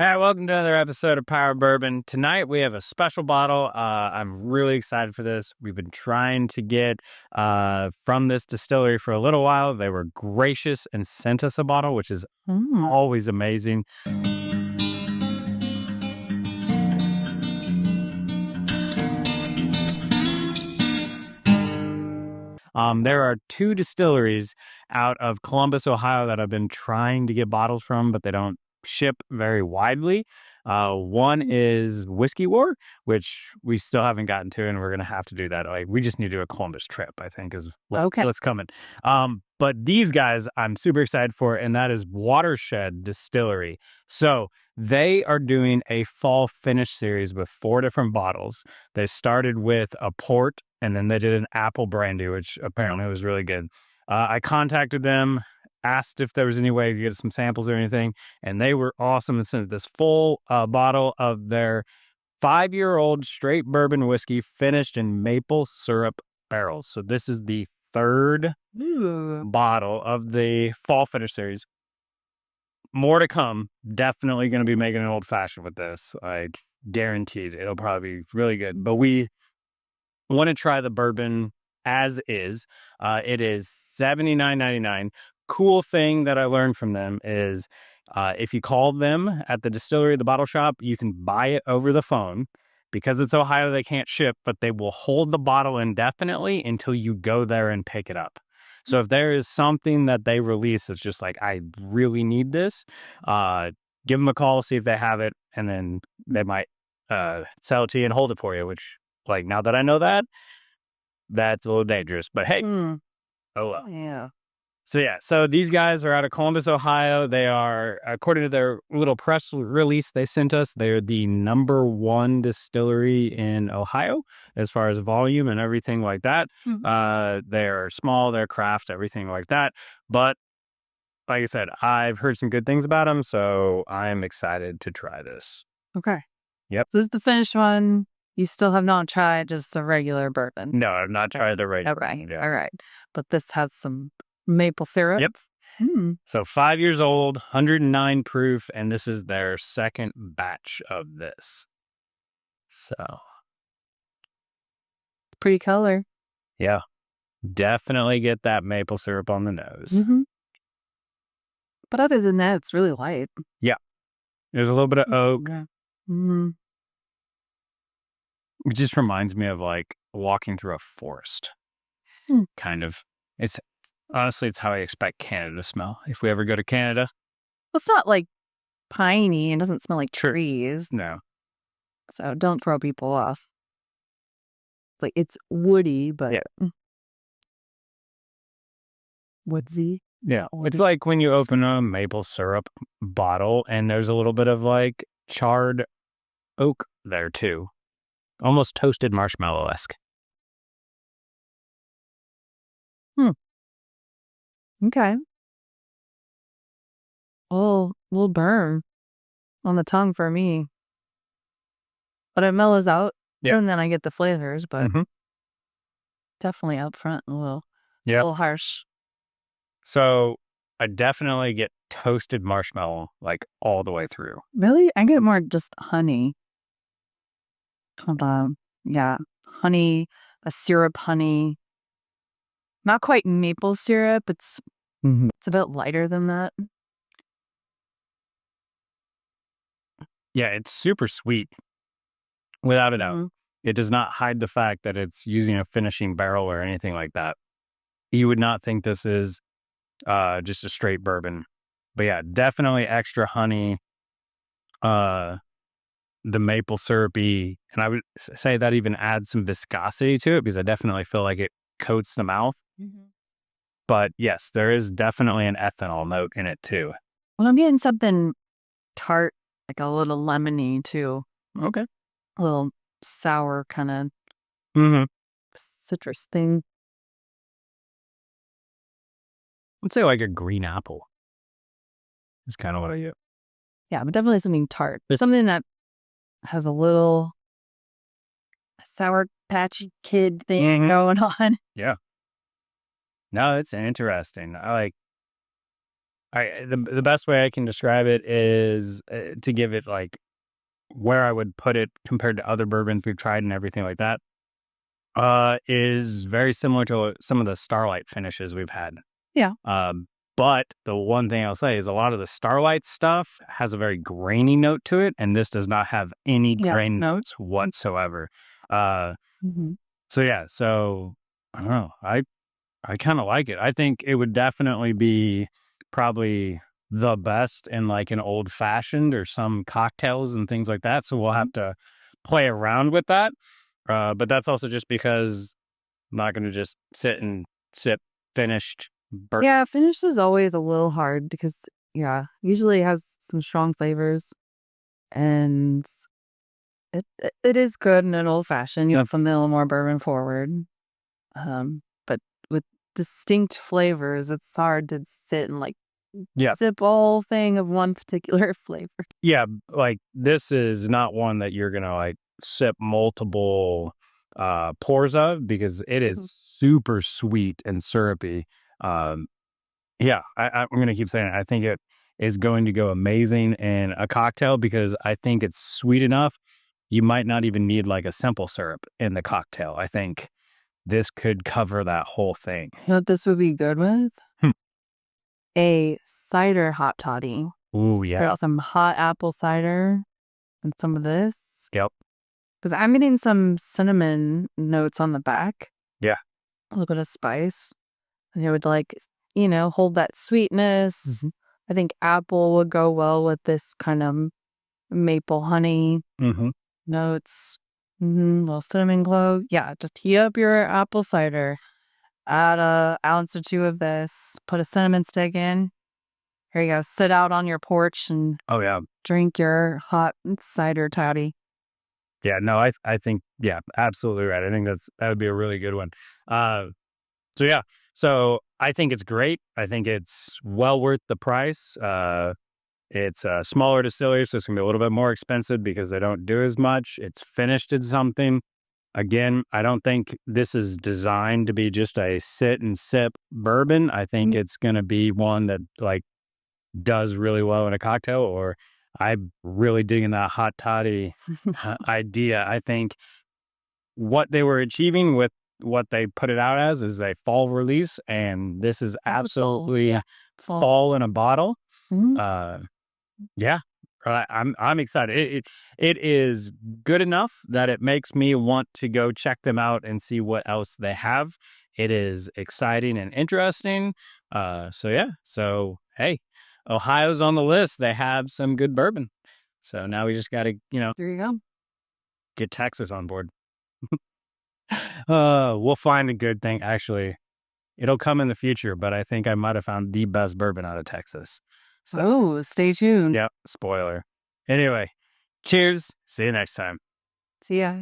Hey, welcome to another episode of Power Bourbon. Tonight we have a special bottle. I'm really excited for this. We've been trying to get from this distillery for a little while. They were gracious and sent us a bottle, which is always amazing. There are two distilleries out of Columbus, Ohio that I've been trying to get bottles from, but they don't ship very widely. One is Whiskey War, which we still haven't gotten to, and we're going to have to do that. Like, we just need to do a Columbus trip, I think, is what's coming. But these guys I'm super excited for, and that is Watershed Distillery. So they are doing a fall finish series with 4 different bottles. They started with a port, and then they did an apple brandy, which apparently was really good. I contacted them, asked if there was any way to get some samples or anything, and they were awesome and sent this full bottle of their 5-year-old straight bourbon whiskey finished in maple syrup barrels. So this is the third bottle of the fall finish series. More to come. Definitely going to be making an old fashioned with this. Like, guaranteed. It'll probably be really good. But we want to try the bourbon as is. It is $79.99. Cool thing that I learned from them is if you call them at the distillery, the bottle shop, you can buy it over the phone. Because it's Ohio, they can't ship, but they will hold the bottle indefinitely until you go there and pick it up. So if there is something that they release that's just like, I really need this, give them a call, see if they have it, and then they might sell it to you and hold it for you, which, like, now that I know that, that's a little dangerous. But hey, oh well. Yeah. So these guys are out of Columbus, Ohio. They are, according to their little press release they sent us, they're the #1 distillery in Ohio as far as volume and everything like that. They're small, they're craft, everything like that. But like I said, I've heard some good things about them, so I'm excited to try this. Okay. Yep. So this is the finished one. You still have not tried just a regular bourbon. No, I've not tried the regular. Okay. Yeah. All right. But this has some maple syrup. Yep. So 5 years old, 109 proof, and this is their second batch of this. So Pretty color. yeah, definitely get that maple syrup on the nose. But other than that, it's really light. Yeah, there's a little bit of oak. Yeah. It just reminds me of like walking through a forest. Kind of. It's honestly, it's how I expect Canada to smell if we ever go to Canada. Well, it's not like piney. It doesn't smell like trees. No. So don't throw people off. Like, it's woody, but woodsy. Yeah, it's like when you open a maple syrup bottle and there's a little bit of like charred oak there too. Almost toasted marshmallow-esque. Okay. Oh, will burn on the tongue for me. But it mellows out. Yeah. And then I get the flavors, but definitely up front a little harsh. So I definitely get toasted marshmallow like all the way through. Really? I get more just honey. Hold on. Yeah. Honey, a syrup honey. Not quite maple syrup. It's a bit lighter than that. Yeah, it's super sweet. Without a doubt. It does not hide the fact that it's using a finishing barrel or anything like that. You would not think this is just a straight bourbon. But yeah, definitely extra honey. The maple syrupy, and I would say that even adds some viscosity to it because I definitely feel like it coats the mouth. But yes, there is definitely an ethanol note in it too. Well, I'm getting something tart, like a little lemony too. Okay. A little sour kind of citrus thing. I'd say like a green apple. Is kind of what I get. Yeah, but definitely something tart. There's something that has a little sour patchy kid thing going on. Yeah. No, it's interesting. I like The best way I can describe it is to give it like where I would put it compared to other bourbons we've tried and everything like that. Is very similar to some of the Starlight finishes we've had. Yeah. Um, but the one thing I'll say is a lot of the Starlight stuff has a very grainy note to it, and this does not have any Yeah. grain No. notes whatsoever. Uh, Mhm. so yeah, so I don't know. I kind of like it. I think it would definitely be probably the best in like an old fashioned or some cocktails and things like that. So we'll have to play around with that. But that's also just because I'm not going to just sit and sip finished. Yeah, finish is always a little hard because usually it has some strong flavors and it is good in an old fashioned. You have something a little more bourbon forward. But with distinct flavors, it's hard to sit and like sip all thing of one particular flavor. Yeah, like this is not one that you're gonna like sip multiple pours of because it is super sweet and syrupy. Um, yeah, I'm gonna keep saying it. I think it is going to go amazing in a cocktail because I think it's sweet enough. You might not even need like a simple syrup in the cocktail. I think this could cover that whole thing. You know what this would be good with? Hmm. A cider hot toddy. Ooh, yeah. Put out some hot apple cider and some of this. Yep. Because I'm getting some cinnamon notes on the back. Yeah. A little bit of spice. And it would like, hold that sweetness. I think apple would go well with this kind of maple honey notes. Little cinnamon clove. Yeah, just heat up your apple cider. Add a ounce or two of this. Put a cinnamon stick in. Here you go. Sit out on your porch and drink your hot cider toddy. Yeah, no, I think absolutely right. I think that would be a really good one. So I think it's great. I think it's well worth the price. It's a smaller distillery, so it's gonna be a little bit more expensive because they don't do as much. It's finished in something. Again, I don't think this is designed to be just a sit and sip bourbon. I think it's gonna be one that like does really well in a cocktail. Or I'm really digging that hot toddy idea. I think what they were achieving with what they put it out as is a fall release, and this is absolutely fall in a bottle. Yeah, I'm excited. It is good enough that it makes me want to go check them out and see what else they have. It is exciting and interesting. So hey, Ohio's on the list. They have some good bourbon. So now we just got to, there you go. get Texas on board. We'll find a good thing. Actually, it'll come in the future, but I think I might have found the best bourbon out of Texas. So, stay tuned. Yep, spoiler. Anyway, cheers. See you next time. See ya.